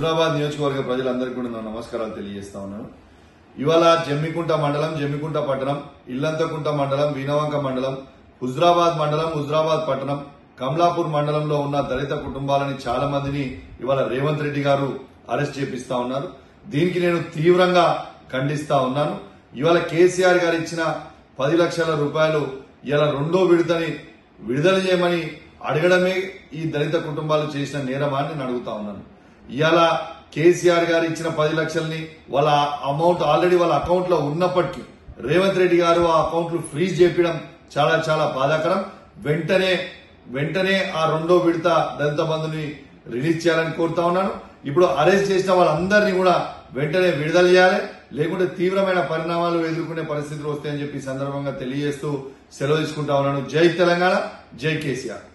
హుజురాబాద్ నియోజకవర్గ ప్రజలందరికీ కూడా నా నమస్కారాలు తెలియజేస్తా ఉన్నాను. ఇవాళ జమ్మికుంట మండలం, జమ్మికుంట పట్టణం, ఇల్లంతకుంట మండలం, వీణవంక మండలం, హుజురాబాద్ మండలం, హుజురాబాద్ పట్టణం, కమలాపూర్ మండలంలో ఉన్న దళిత కుటుంబాలని చాలా మందిని ఇవాళ రేవంత్ రెడ్డి గారు అరెస్ట్ చేపిస్తా ఉన్నారు. దీనికి నేను తీవ్రంగా ఖండిస్తా ఉన్నాను. ఇవాళ కేసీఆర్ గారు ఇచ్చిన 10 లక్షల రూపాయలు ఇలా రెండో విడతని విడుదల చేయమని అడగడమే ఈ దళిత కుటుంబాలు చేసిన నేరమా అని నేను అడుగుతా ఉన్నాను. ఇవాళ కేసీఆర్ గారు ఇచ్చిన 10 లక్షల్ని వాళ్ళ అమౌంట్ ఆల్రెడీ వాళ్ళ అకౌంట్ లో ఉన్నప్పటికీ రేవంత్ రెడ్డి గారు ఆ అకౌంట్లు ఫ్రీజ్ చేయడం చాలా చాలా బాధాకరం. వెంటనే ఆ రెండో విడత దళిత బంధుని రిలీజ్ చేయాలని కోరుతా ఉన్నాను. ఇప్పుడు అరెస్ట్ చేసిన వాళ్ళందరినీ కూడా వెంటనే విడుదల చేయాలి, లేకుంటే తీవ్రమైన పరిణామాలు ఎదుర్కొనే పరిస్థితులు వస్తాయని చెప్పి సందర్భంగా తెలియజేస్తూ సెలవు తీసుకుంటా ఉన్నాను. జై తెలంగాణ, జై కేసీఆర్.